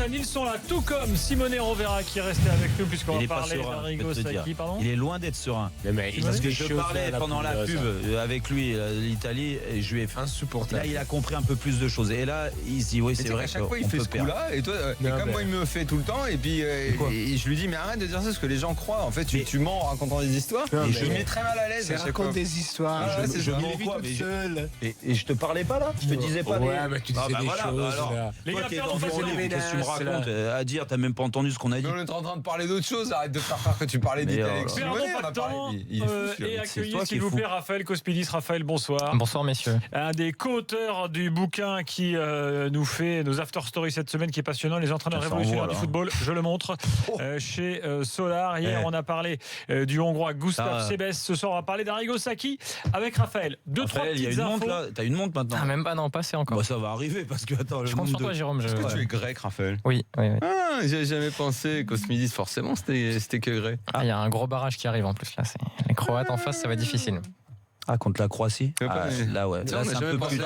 l'antenne, ils sont là, tout comme Simone Rovera qui est resté avec nous puisqu'on va parler d'Arrigo Sacchi. Pardon. Il est loin d'être serein. Parce que je parlais pendant la pub avec lui, l'Italie, et je lui ai fait insupportable. Là, il a compris un peu plus de choses. Et là, il se dit, oui, c'est vrai. À chaque fois, il fait ce coup-là, et toi, comme moi, il me fait tout le temps, et puis et je lui dis, mais arrête de dire ça, ce que les gens croient. En fait, tu mens en racontant des histoires. Et je me mets très mal à l'aise. Je raconte des histoires. Je mens quoi, et je te parlais pas là. Je te disais pas. Ouais, mais tu disais des choses. Les gars, qu'est-ce que tu me racontes à dire? T'as même pas entendu ce qu'on a dit. On est en train de parler d'autre chose. Arrête de faire croire que tu parlais d'Italie. Perdons pas de temps et accueillez s'il vous plaît Raphaël Kospidis. Raphaël, bonsoir. Bonsoir messieurs. Un des co-auteurs du bouquin qui nous fait nos after stories cette semaine, qui est passionnant, les entraîneurs révolutionnaires du football. Je le montre chez Solar. Hier, on a parlé du Hongrois Gustav Sebes. Ce soir, on va parler d'Arrigo Sacchi avec Raphaël. Trois il y a petites une infos. montre là. T'as une montre maintenant? Même pas, non, pas c'est encore. Bah, ça va arriver parce que attends. Je compte sur toi, Jérôme. Est-ce que tu es grec, Raphaël? Oui. Ah, j'ai jamais pensé. Cosmidis, forcément, c'était que grec. Il y a un gros barrage qui arrive en plus là. Les Croates en face, ça va être difficile. Ah, contre la Croatie? Là, ouais. Là, c'est un peu plus.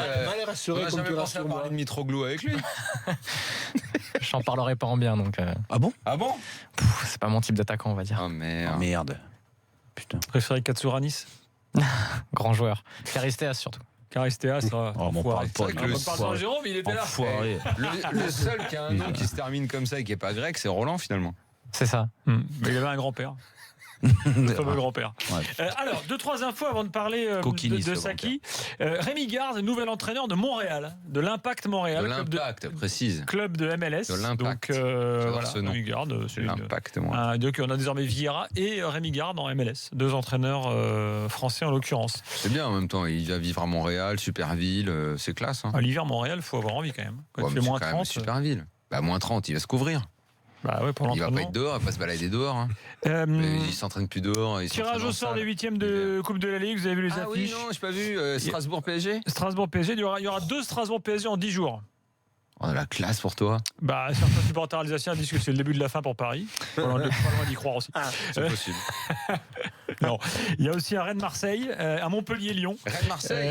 On n'a jamais pensé à parler de Mitroglou avec lui. J'en parlerai pas en bien donc. Ah bon? C'est pas mon type d'attaquant, on va dire. Oh merde. Merde. Putain. Préféré Katsouranis? Grand joueur. Caristéas surtout. Caristéas, on parle pas de Jérôme, il était là. Le seul qui a un nom qui se termine comme ça et qui n'est pas grec, c'est Roland finalement. C'est ça. Mais il avait un grand-père. Le fameux grand-père. Ouais. Alors, 2-3 infos avant de parler de Sacchi. Rémi Garde, nouvel entraîneur de Montréal, de l'Impact Montréal. De l'Impact, précise. Club de MLS. De l'Impact. Donc, voilà, Rémi Garde, c'est l'Impact, donc, on a désormais Vieira et Rémi Garde en MLS. Deux entraîneurs français en l'occurrence. C'est bien en même temps, il va vivre à Montréal, super ville, c'est classe. Hein. À l'hiver, Montréal, il faut avoir envie quand même. Quand il fait moins 30. Super ville. Bah, moins 30, il va se couvrir. Bah ouais, pour il va pas être dehors, il va pas se balader dehors. Hein. Il s'entraîne plus dehors. Tirage au sort des 8e de Coupe de la Ligue, vous avez vu les affiches? Oui, non, j'ai pas vu. Strasbourg PSG. Strasbourg PSG, il y aura 2 Strasbourg PSG en 10 jours. Oh, la classe pour toi. Bah, certains supporters alsaciens disent que c'est le début de la fin pour Paris. Pas loin d'y croire aussi. C'est possible. Non. Il y a aussi un Rennes-Marseille, un Montpellier-Lyon,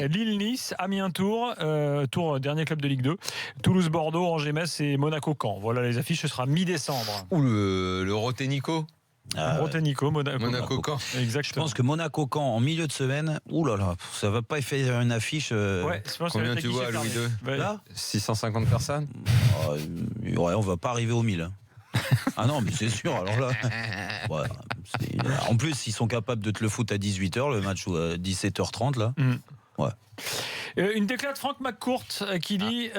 Lille-Nice, Amiens-Tours, Tours dernier club de Ligue 2, Toulouse-Bordeaux, Angers-Metz et Monaco-Caen. Voilà les affiches, ce sera mi-décembre. Ou le Roténico. Monaco-Caen. Exactement. Je pense que Monaco-Caen en milieu de semaine, oulala, ça va pas faire une affiche. Combien tu vois à Louis II? Là 650 personnes. Ouais, on va pas arriver aux 1000. Ah non, mais c'est sûr. Alors là, en plus, ils sont capables de te le foutre à 18h, le match, ou à 17h30 là. Ouais. Une déclaration de Franck McCourt qui dit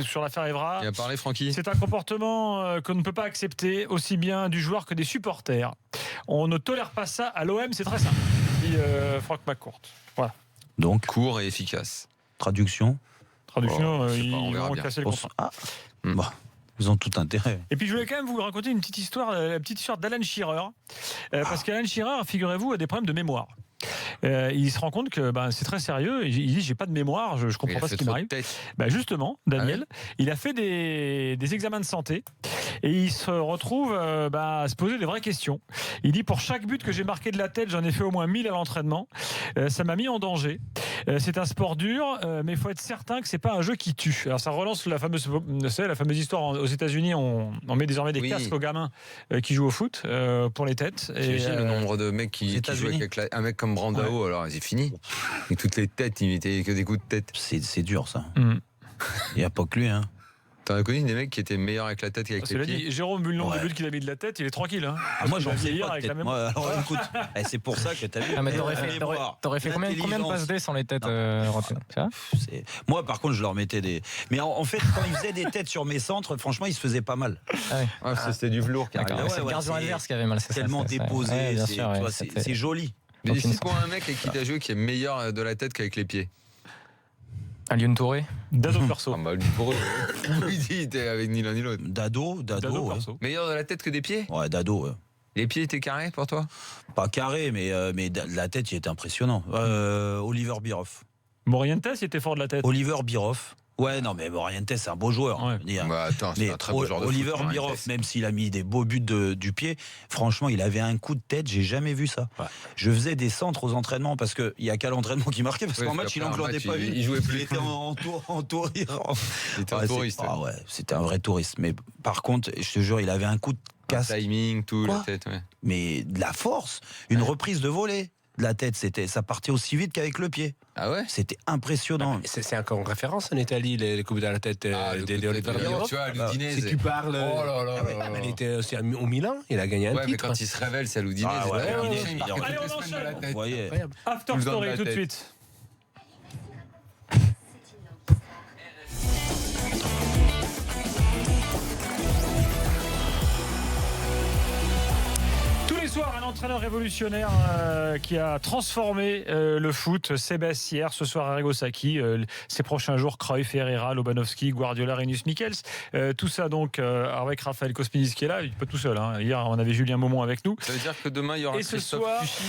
sur l'affaire Evra. Il a parlé, Francky. C'est un comportement qu'on ne peut pas accepter, aussi bien du joueur que des supporters. On ne tolère pas ça à l'OM, c'est très simple, dit Franck McCourt. Voilà. Donc court et efficace. Traduction, ils vont casser le contrat. Ils ont tout intérêt. Et puis je voulais quand même vous raconter une petite histoire d'Alan Shearer, parce qu'Alan Shearer, figurez-vous, a des problèmes de mémoire. Il se rend compte que c'est très sérieux. Il dit j'ai pas de mémoire, je comprends pas ce qui m'arrive. Justement, Daniel, il a fait des examens de santé et il se retrouve à se poser des vraies questions. Il dit pour chaque but que j'ai marqué de la tête, j'en ai fait au moins 1000 à l'entraînement. Ça m'a mis en danger. C'est un sport dur, mais il faut être certain que c'est pas un jeu qui tue. Alors ça relance la fameuse histoire aux États-Unis. On met désormais des casques aux gamins qui jouent au foot pour les têtes. J'imagine le nombre de mecs qui jouent avec un mec comme Brandao. Alors c'est fini. Et toutes les têtes, il mettait que des coups de tête. C'est dur ça. Il n'y a pas que lui. T'en as connu des mecs qui étaient meilleurs avec la tête qu'avec les pieds. Dit, Jérôme, vu le nombre de buts qu'il a mis de la tête, il est tranquille. Moi, j'en sais pas avec la même. Alors écoute, c'est pour ça que t'as vu. T'aurais fait combien de passes D sans les têtes Moi, par contre, je leur mettais des. Mais en fait, quand ils faisaient des têtes sur mes centres, franchement, ils se faisaient pas mal. C'était du velours qui arrivait. C'est le gardien adverse qui avait mal. Tellement déposé, c'est joli. Mais c'est quoi un mec avec qui t'as joué qui est meilleur de la tête qu'avec les pieds? Alioune Touré. Dado Perso. Il dit, il était avec ni l'un ni l'autre. Dado Perso. Meilleur de la tête que des pieds? Ouais, Dado. Les pieds étaient carrés pour toi? Pas carré, mais la tête, il était impressionnant. Oliver Bierhoff. Morientes, il était fort de la tête. Oliver Bierhoff. Ouais, non, mais Morientes, c'est un beau joueur. Ouais. Attends, c'est un très beau joueur de foot. Oliver Bierhoff, même s'il a mis des beaux buts du pied, franchement, il avait un coup de tête, j'ai jamais vu ça. Ouais. Je faisais des centres aux entraînements parce qu'il n'y a qu'à l'entraînement qui marquait, parce qu'en match, il n'englandait pas une. Il jouait plus. Il était en tour. Il était un touriste. C'était un vrai touriste. Mais par contre, je te jure, il avait un coup de casse. Un timing, tout, la tête. Ouais. Mais de la force, une reprise de volée. La tête, ça partait aussi vite qu'avec le pied. Ah ouais? C'était impressionnant. C'est encore une référence en Italie, les coupes de la tête des Oliver Bierhoff. Tu vois, l'Udinese. Si tu parles. Il était aussi au Milan, il a gagné un titre. Mais quand il se révèle, c'est à l'Udinese. Allez, on enchaîne. After Story tout de suite. Un entraîneur révolutionnaire qui a transformé le foot, Sébastien hier, ce soir Arrigo Sacchi, ces prochains jours Cruyff, Herrera, Lobanovski, Guardiola, Rinus Michels, tout ça donc avec Raphaël Kosminis qui est là, il n'est pas tout seul, hein. Hier on avait Julien Maumont avec nous. Ça veut dire que demain il y aura Christophe Tuchy.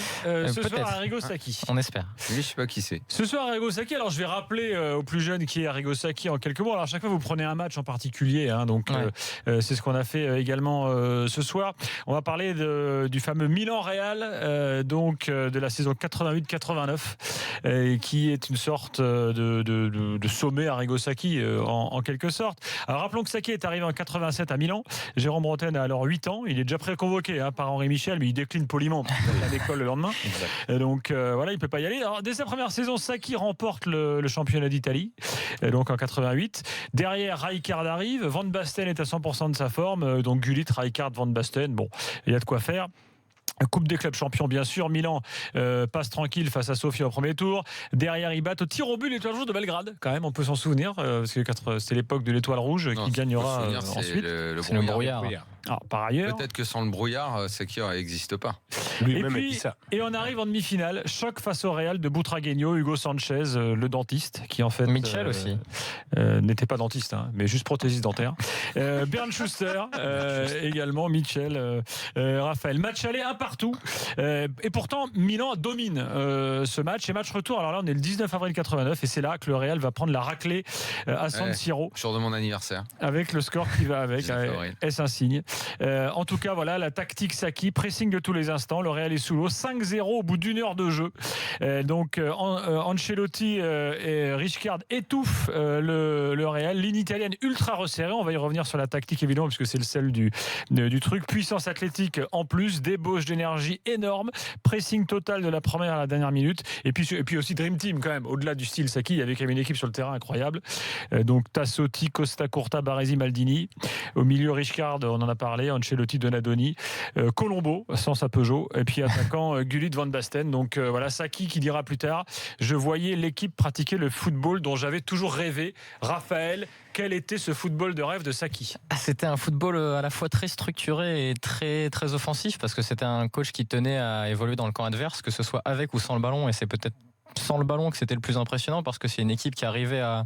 Ce soir Arrigo Sacchi. On espère. Lui je sais pas qui c'est. Ce soir Arrigo Sacchi, alors je vais rappeler aux plus jeunes qui est Arrigo Sacchi en quelques mots. Alors à chaque fois vous prenez un match en particulier, hein, donc c'est ce qu'on a fait également ce soir. On va parler du fameux Milan-Real, donc de la saison 88-89, qui est une sorte de sommet Arrigo Sacchi en quelque sorte. Alors rappelons que Sacchi est arrivé en 87 à Milan. Jérôme Bretagne a alors 8 ans. Il est déjà préconvoqué par Henri Michel, mais il décline poliment parce qu'il est à l'école le lendemain. Donc voilà, il peut pas y aller. Alors, dès sa première saison, Sacchi remporte le championnat d'Italie, donc en 88. Derrière, Rijkaard arrive. Van Basten est à 100% de sa forme. Donc Gullit, Rijkaard, Van Basten. Bon, il y a de quoi faire. Coupe des clubs champions bien sûr. Milan passe tranquille face à Sofia au premier tour. Derrière ils battent au tir au but l'Étoile rouge de Belgrade. Quand même on peut s'en souvenir parce que c'était l'époque de l'Étoile rouge qui gagnera ensuite. C'est le brouillard. Alors, par ailleurs, peut-être que sans le brouillard, Sacchi n'existe pas. Et on arrive en demi-finale. Choc face au Real de Butragueño, Hugo Sanchez, le dentiste qui en fait Michel aussi n'était pas dentiste, hein, mais juste prothésiste dentaire. Bernd Schuster également, Michel, Raphaël. Match aller un partout. Et pourtant Milan domine ce match. Et match retour. Alors là on est le 19 avril 89 et c'est là que le Real va prendre la raclée à San Siro. Jour de mon anniversaire. Avec le score qui va avec. Est-ce un signe? En tout cas, voilà la tactique Sacchi, pressing de tous les instants. Le Real est sous l'eau, 5-0 au bout d'une heure de jeu. Donc Ancelotti et Rijkaard étouffent le Real. Ligne italienne ultra resserrée. On va y revenir sur la tactique évidemment puisque c'est le sel du truc. Puissance athlétique en plus, débauche d'énergie énorme, pressing total de la première à la dernière minute. Et puis aussi Dream Team quand même. Au-delà du style Sacchi, il y avait quand même une équipe sur le terrain incroyable. Donc Tassotti, Costa Curta, Baresi, Maldini. Au milieu Rijkaard, on en a parlé, Ancelotti, Donadoni, Colombo sans sa Peugeot, et puis attaquant Gullit, Van Basten. Donc voilà, Sacchi qui dira plus tard, je voyais l'équipe pratiquer le football dont j'avais toujours rêvé. Raphaël, quel était ce football de rêve de Sacchi? C'était un football à la fois très structuré et très, très offensif, parce que c'était un coach qui tenait à évoluer dans le camp adverse, que ce soit avec ou sans le ballon, et c'est peut-être sans le ballon que c'était le plus impressionnant parce que c'est une équipe qui arrivait à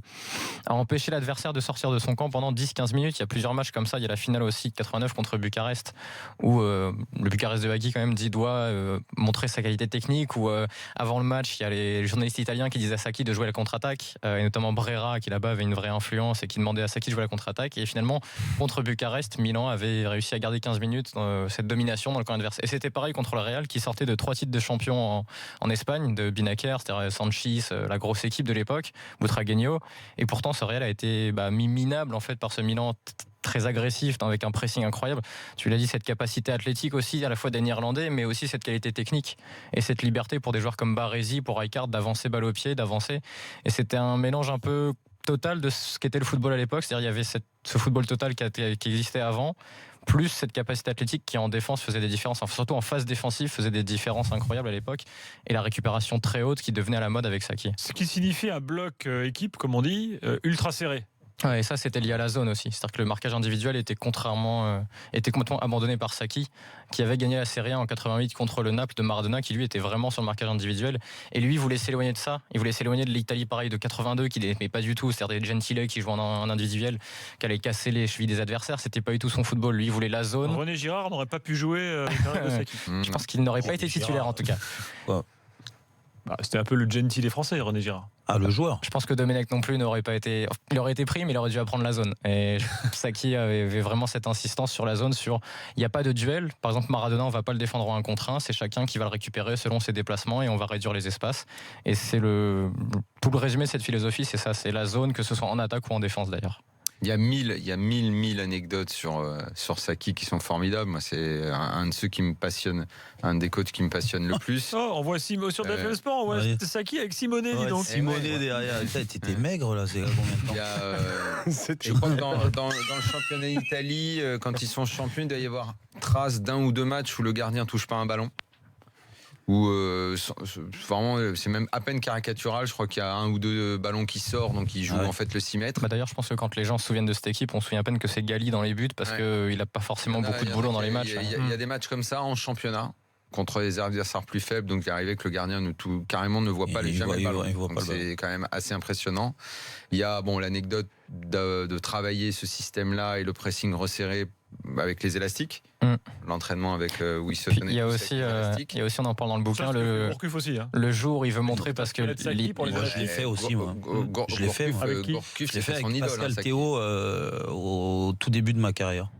empêcher l'adversaire de sortir de son camp pendant 10-15 minutes. Il y a plusieurs matchs comme ça. Il y a la finale aussi de 89 contre Bucarest où le Bucarest de Hagi quand même doit montrer sa qualité technique, où avant le match il y a les journalistes italiens qui disaient à Sacchi de jouer la contre-attaque et notamment Brera qui là-bas avait une vraie influence et qui demandait à Sacchi de jouer la contre-attaque, et finalement contre Bucarest, Milan avait réussi à garder 15 minutes dans cette domination dans le camp adverse. Et c'était pareil contre le Real qui sortait de 3 titres de champion en Espagne, de Binaker, Sanchis, la grosse équipe de l'époque, Butragueño, et pourtant ce Real a été minable en fait par ce Milan très agressif avec un pressing incroyable. Tu l'as dit, cette capacité athlétique aussi à la fois des Néerlandais, mais aussi cette qualité technique et cette liberté pour des joueurs comme Baresi, pour Rijkaard d'avancer balle au pied, d'avancer, et c'était un mélange un peu total de ce qu'était le football à l'époque, c'est-à-dire il y avait ce football total qui existait avant, plus cette capacité athlétique qui en défense faisait des différences, enfin, surtout en phase défensive faisait des différences incroyables à l'époque, et la récupération très haute qui devenait à la mode avec Sacchi. Ce qui signifie un bloc équipe, comme on dit, ultra serré. Ouais, et ça c'était lié à la zone aussi, c'est-à-dire que le marquage individuel était complètement abandonné par Sacchi, qui avait gagné la Serie A en 88 contre le Naples de Maradona, qui lui était vraiment sur le marquage individuel, et lui voulait s'éloigner de ça, il voulait s'éloigner de l'Italie pareil de 82 qui n'aimait pas du tout, c'est-à-dire des Gentile qui jouaient en individuel, qui allait casser les chevilles des adversaires, c'était pas du tout son football, lui il voulait la zone. René Girard n'aurait pas pu jouer avec Arrigo Sacchi. Je pense qu'il n'aurait pas été titulaire en tout cas. C'était un peu le gentil des Français, René Girard. Ah, le joueur. Je pense que Domenech non plus n'aurait pas été. Il aurait été pris, mais il aurait dû apprendre la zone. Et Saki avait vraiment cette insistance sur la zone. Il n'y a pas de duel. Par exemple, Maradona, on ne va pas le défendre en 1 contre 1. C'est chacun qui va le récupérer selon ses déplacements et on va réduire les espaces. Et c'est tout le résumé de cette philosophie, c'est ça. C'est la zone, que ce soit en attaque ou en défense d'ailleurs. Il y a mille anecdotes sur Saki qui sont formidables. Moi, c'est un de ceux qui me passionne, un des coachs qui me passionne le plus. Oh, on voit sur BFM Sport, on voit Saki avec Simonet, dis donc. Simonet derrière. T'étais maigre là, c'est combien de temps Je crois que dans le championnat d'Italie, quand ils sont champions, il doit y avoir trace d'1 ou 2 matchs où le gardien touche pas un ballon. Où vraiment c'est même à peine caricatural. Je crois qu'il y a 1 ou 2 ballons qui sortent, donc il joue en fait le 6 mètres. D'ailleurs, je pense que quand les gens se souviennent de cette équipe, on se souvient à peine que c'est Gali dans les buts parce qu'il n'a pas forcément beaucoup de boulot dans les matchs. Il y a des matchs comme ça en championnat contre les adversaires plus faibles, donc il est arrivé que le gardien carrément ne voit pas les ballons. C'est quand même assez impressionnant. Il y a l'anecdote de travailler ce système-là et le pressing resserré avec les élastiques, l'entraînement avec où il se tenait. Il y a aussi, on en parle dans le bouquin, le jour où il veut montrer parce que je l'ai fait aussi moi. Je l'ai fait avec Pascal Théo au tout début de ma carrière,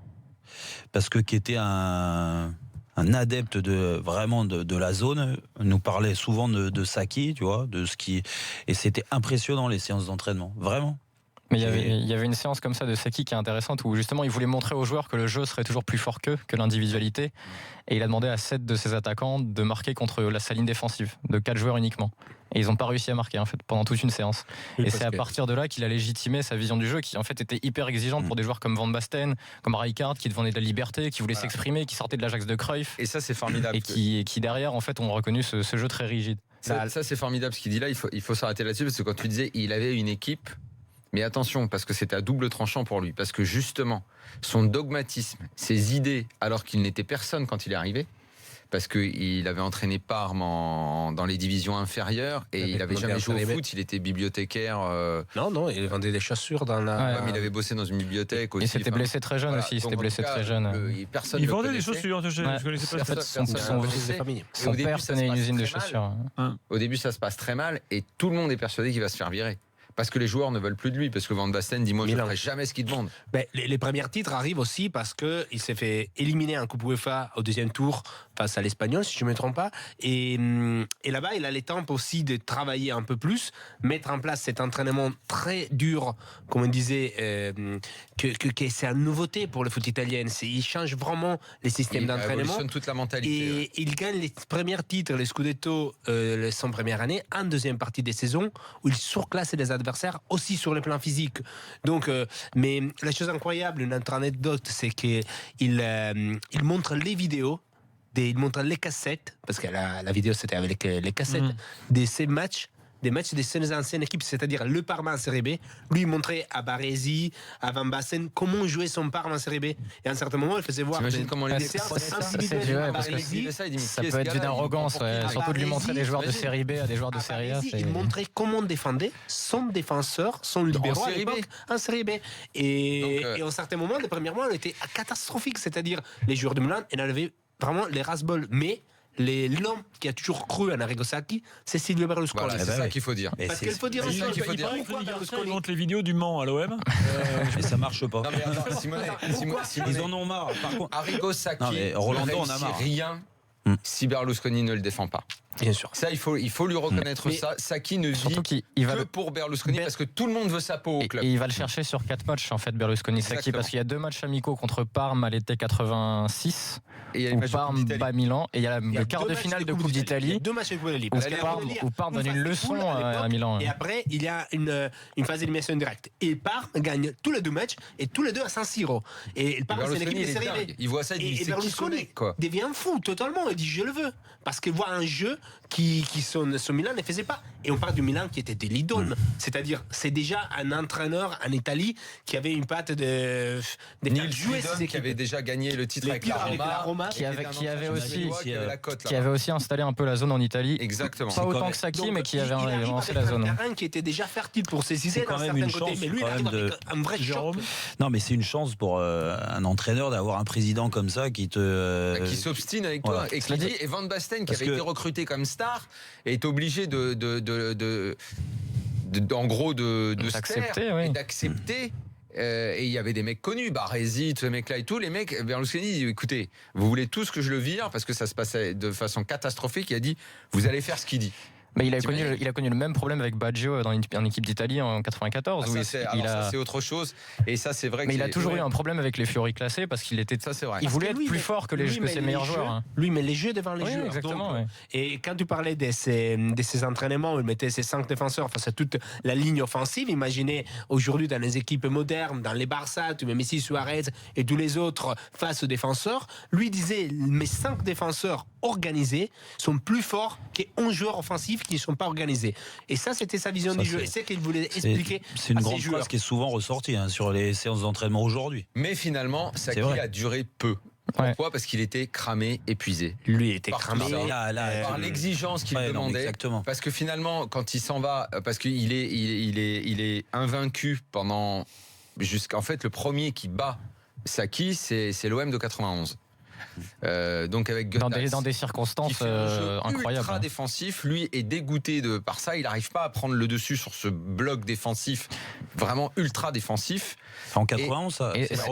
parce que qui était un adepte de la zone, nous parlait souvent de Saki, tu vois, de ce qui, et c'était impressionnant les séances d'entraînement, vraiment. Mais il y avait une séance comme ça de Saki qui est intéressante où justement il voulait montrer aux joueurs que le jeu serait toujours plus fort que l'individualité, et il a demandé à 7 de ses attaquants de marquer contre sa ligne défensive de 4 joueurs uniquement, et ils n'ont pas réussi à marquer en fait pendant toute une séance. Et c'est à partir de là qu'il a légitimé sa vision du jeu qui en fait était hyper exigeante pour des joueurs comme Van Basten, comme Rijkaard, qui demandaient de la liberté, qui voulaient s'exprimer, qui sortaient de l'Ajax de Cruyff, et ça c'est formidable, et qui derrière en fait ont reconnu ce jeu très rigide. Ça c'est formidable ce qu'il dit là. Il faut s'arrêter là-dessus, parce que quand tu disais il avait une équipe. Mais attention, parce que c'était à double tranchant pour lui. Parce que justement, son dogmatisme, ses idées, alors qu'il n'était personne quand il est arrivé, parce qu'il avait entraîné Parme dans les divisions inférieures, et il n'avait jamais joué au foot, il était bibliothécaire. Non, il vendait des chaussures dans la... mais il avait bossé dans une bibliothèque aussi. Il s'était blessé très jeune aussi, il Il vendait des chaussures, je connaissais pas ça. Son père tenait une usine de chaussures. Au début, ça se passe très mal, et tout le monde est persuadé qu'il va se faire virer. Parce que les joueurs ne veulent plus de lui, parce que Van Basten dit moi je ne ferai jamais ce qu'il demande. Les premiers titres arrivent aussi parce qu'il s'est fait éliminer en Coupe UEFA au 2e tour face à l'Espagnol, si je ne me trompe pas. Et là-bas, il a les temps aussi de travailler un peu plus, mettre en place cet entraînement très dur, comme on disait, que c'est une nouveauté pour le foot italien. Il change vraiment les systèmes d'entraînement. Il révolutionne toute la mentalité. Et il gagne les premiers titres, les Scudetto, son première année, en deuxième partie des saisons, où il surclasse les adversaires aussi sur le plan physique. Donc, mais la chose incroyable, une autre anecdote, c'est qu'il montre les vidéos, il montre les cassettes, parce que la vidéo c'était avec les cassettes de ces matchs. Des matchs de ses anciennes équipes, c'est-à-dire le Parma en Serie B. Lui, il montrait à Baresi, à Van Basten, comment jouer son Parma en Serie B. Et à un certain moment, il faisait voir... comment les ça peut être d'une arrogance, surtout de lui montrer des joueurs de Serie B à des joueurs de Serie A. Il montrait comment on défendait son défenseur, son libéro en Serie B. Et à un certain moment, les premiers mois, on était catastrophique. C'est-à-dire, les joueurs de Milan, ils avaient vraiment les ras-bol. Mais l'homme qui a toujours cru en Arrigo Sacchi, c'est Silvio Berlusconi. Voilà, c'est ça qu'il faut dire. Parce qu'il faut dire il montre les vidéos du Mans à l'OM. Mais ça marche pas. Non, mais attends, Simonet, ils en ont marre. Par contre, Arrigo Sacchi, Rolando en a marre. Rien si Berlusconi ne le défend pas. Bien sûr. Ça, il faut lui reconnaître ça. Sacchi ne vit que pour Berlusconi, parce que tout le monde veut sa peau au club. Et il va le chercher sur 4 matchs, en fait, Berlusconi-Sacchi, parce qu'il y a 2 matchs amicaux contre Parme à l'été 86, où Parme bat Milan, et il y a le quart de finale de Coupe d'Italie, 2 matchs de Coupe d'Italie. Où Parme donne une leçon à Milan. Et après, il y a une phase d'élimination directe. Et Parme gagne tous les 2 matchs, et tous les 2 à San Siro. Et Parme, c'est l'équipe de Serie B. Il voit ça, il dit c'est qui sonné, quoi. Devient fou totalement, il dit je le veux. Parce qu'il voit un jeu qui son Milan ne faisait pas. Et on parle du Milan qui était des lidons. C'est-à-dire, c'est déjà un entraîneur en Italie qui avait une patte de Nils Fridon, qui avait déjà gagné le titre avec la Roma, qui avait aussi installé un peu la zone en Italie. Exactement. Pas autant que Sacchi, mais qui avait lancé la zone. Un qui était déjà fertile pour ses idées dans certains côtés. Mais lui, il arrive avec un vrai choc. Non, mais c'est une chance pour un entraîneur d'avoir un président comme ça qui s'obstine avec toi. Et Van Basten, qui avait été recruté comme star est obligé en gros de d'accepter. Et il y avait des mecs connus, Baresi, tous ces mecs-là et tout. Les mecs, Berlusconi dit écoutez, vous voulez tous que je le vire parce que ça se passait de façon catastrophique. Il a dit vous allez faire ce qu'il dit. Mais il a connu le même problème avec Baggio dans une équipe d'Italie en 94. Ça, c'est autre chose. Et ça, c'est vrai. Mais il a toujours eu un problème avec les Fiori classés parce qu'il était. Ça, c'est vrai. Il voulait être plus fort que ses meilleurs joueurs. Hein. Lui, met les jeux devant les joueurs. Exactement. Donc, et quand tu parlais de ces entraînements où il mettait ses 5 défenseurs face à toute la ligne offensive, imaginez aujourd'hui dans les équipes modernes, dans les Barça, tu mets Messi, Suarez et tous les autres face aux défenseurs. Lui disait mes 5 défenseurs organisés sont plus forts que 11 joueurs offensifs qui ne sont pas organisés. Et ça, c'était sa vision du jeu. Et c'est qu'il voulait expliquer. C'est une grande phrase qui est souvent ressortie sur les séances d'entraînement aujourd'hui. Mais finalement, Saki a duré peu. Pourquoi ? Parce qu'il était cramé, épuisé. Lui était cramé par l'exigence qu'il demandait. Exactement. Parce que finalement, quand il s'en va, parce qu'il est invaincu pendant jusqu'en fait le premier qui bat Saki, c'est l'OM de 91. Donc avec Götze, dans des circonstances incroyables. Ultra défensif, lui est dégoûté par ça. Il n'arrive pas à prendre le dessus sur ce bloc défensif, vraiment ultra défensif. En 91,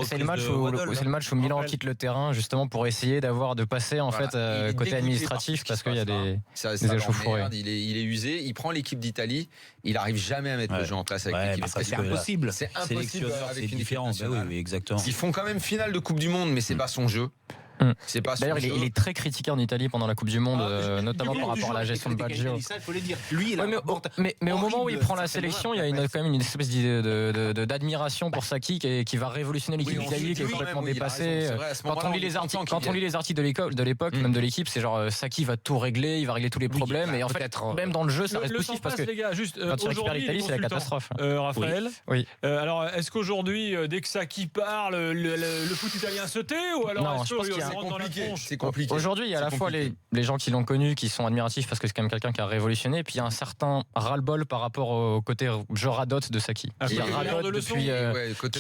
c'est le match où Milan quitte le terrain justement pour essayer de passer côté administratif parce qu'il y a des échauffourées. Il est usé. Il prend l'équipe d'Italie. Il n'arrive jamais à mettre le jeu en place avec l'équipe. C'est impossible. C'est impossible avec une différence. Oui, exactement. Ils font quand même finale de Coupe du Monde, mais c'est pas son jeu. D'ailleurs, il est très critiqué en Italie pendant la Coupe du Monde, notamment par rapport à la gestion de Baggio. Ça, il faut le dire. Lui, mais au moment où il prend la sélection, il y a quand même une espèce d'admiration pour Saki qui va révolutionner l'équipe d'Italie, qui est complètement dépassée. Quand on lit les articles de l'époque, même de l'équipe, c'est genre Saki va tout régler, il va régler tous les problèmes. Et en fait, même dans le jeu, ça reste poussif parce que quand tu récupères l'Italie, c'est la catastrophe. Raphaël, oui. Alors, est-ce qu'aujourd'hui, dès que Saki parle, le foot italien se tait ou alors est-ce que c'est compliqué. Aujourd'hui, il y a à la fois les gens qui l'ont connu, qui sont admiratifs parce que c'est quand même quelqu'un qui a révolutionné, et puis il y a un certain ras-le-bol par rapport au côté je radote de Saki. Qui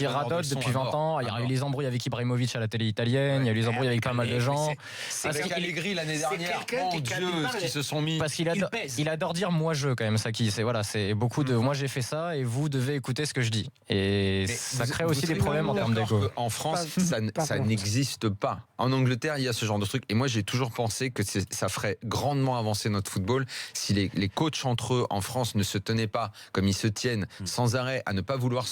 radote depuis 20 ans. Il y a eu les embrouilles avec Ibrahimovic à la télé italienne, il y a eu les embrouilles avec pas mal de gens. Avec Allegri l'année dernière, mon Dieu, ce qu'ils se sont mis. Parce qu'il adore dire moi je quand même, Saki. C'est beaucoup de moi j'ai fait ça et vous devez écouter ce que je dis. Et ça crée aussi des problèmes en termes d'égo. En France, ça n'existe pas. En Angleterre, il y a ce genre de truc. Et moi, j'ai toujours pensé que ça ferait grandement avancer notre football si les coachs entre eux en France ne se tenaient pas comme ils se tiennent sans arrêt à ne pas vouloir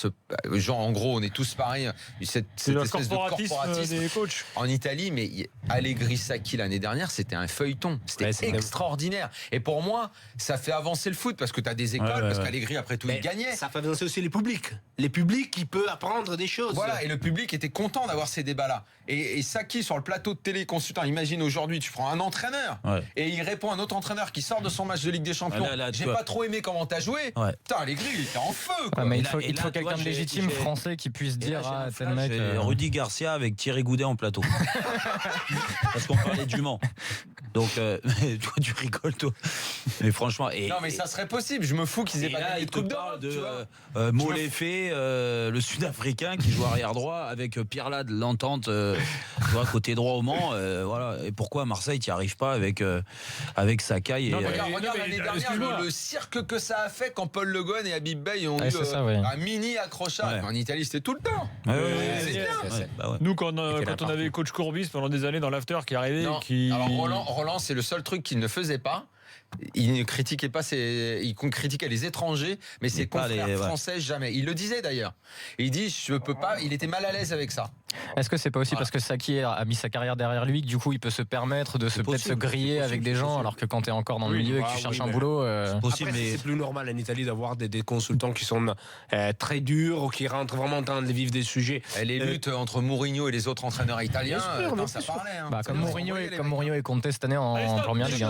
genre, en gros, on est tous pareils. Cette espèce de corporatisme des coachs. En Italie, mais Allegri Saki l'année dernière, c'était un feuilleton. C'était extraordinaire. Et pour moi, ça fait avancer le foot parce que tu as des écoles, parce qu'Allegri, après tout, il gagnait. Ça fait avancer aussi les publics. Les publics qui peuvent apprendre des choses. Voilà, et le public était content d'avoir ces débats-là. Et Saki, sur le plateau de télé consultant, imagine aujourd'hui, tu prends un entraîneur et il répond à un autre entraîneur qui sort de son match de Ligue des Champions. J'ai pas trop aimé comment t'as joué. Putain, Allegri, il était en feu. Quoi. Mais il faut quelqu'un de légitime français qui puisse dire à tel mec. Rudy Garcia avec Thierry Goudet en plateau. Parce qu'on parlait du Mans. Donc, toi, tu rigoles, toi. Mais franchement. Non, mais ça serait possible. Je me fous qu'ils aient pas gagné de Coupe d'Or. Moléfé, le Sud-Africain qui joue arrière droit avec Pirlade, l'entente, côté droit au Mans. Voilà. Et pourquoi à Marseille, tu n'y arrives pas avec Sakai Regarde l'année dernière le cirque que ça a fait quand Paul Le Guen et Habib Beye ont eu un mini accrochage. En Italie, c'était tout le temps. C'est bien. Nous, quand on avait coach Courbis pendant des années dans l'after qui arrivait. Alors Roland, c'est le seul truc qu'il ne faisait pas. Il ne critiquait pas il critiquait les étrangers, mais ses confrères français jamais. Il le disait d'ailleurs. Il dit je peux pas. Il était mal à l'aise avec ça. Est-ce que c'est pas aussi parce que Saki a mis sa carrière derrière lui que du coup il peut se permettre de peut-être se griller avec des gens alors que quand t'es encore dans le milieu et que tu cherches un boulot. Après, c'est plus normal en Italie d'avoir des consultants qui sont très durs ou qui rentrent vraiment dans le vif des sujets. Les luttes entre Mourinho et les autres entraîneurs italiens, ça parlait. Comme Mourinho et Conte cette année en première ligue,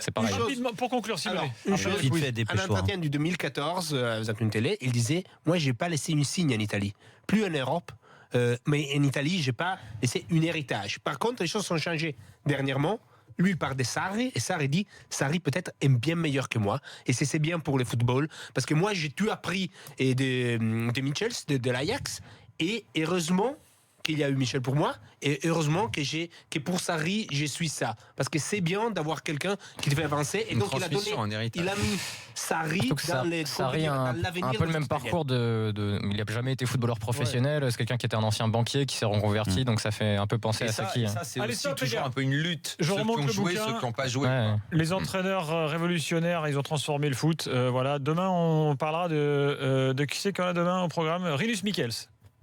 c'est pareil. Pour conclure, un entretien du 2014 avec une télé, il disait moi j'ai pas laissé une signe en Italie, plus en Europe. Mais en Italie, j'ai pas laissé un héritage. Par contre, les choses sont changées dernièrement. Lui parle de Sarri et Sarri dit Sarri peut-être est bien meilleur que moi et c'est bien pour le football parce que moi j'ai tout appris de Michels, de l'Ajax et heureusement qu'il y a eu Michel pour moi, et heureusement que pour Sarri, je suis ça. Parce que c'est bien d'avoir quelqu'un qui te fait avancer. Et donc, il a mis Sarri dans l'avenir. Un peu le même parcours il n'a jamais été footballeur professionnel. C'est quelqu'un qui était un ancien banquier qui s'est reconverti. Donc, ça fait un peu penser à Saki. Ça, c'est aussi toujours un peu une lutte. Je ceux qui ont joué, ceux qui n'ont pas joué. Les entraîneurs révolutionnaires, ils ont transformé le foot. Voilà. Demain, on parlera de qui c'est qu'on a demain au programme. Rinus Michels.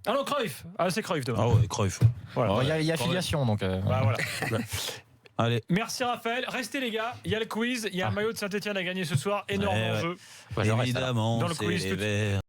Ah non, Cruyff. Ah, c'est Cruyff demain. Ah ouais, Cruyff. Voilà. Il y a affiliation, donc. Voilà. Allez. Merci Raphaël. Restez les gars. Il y a le quiz. Il y a un maillot de Saint-Etienne à gagner ce soir. Énorme enjeu. Évidemment, dans le quiz.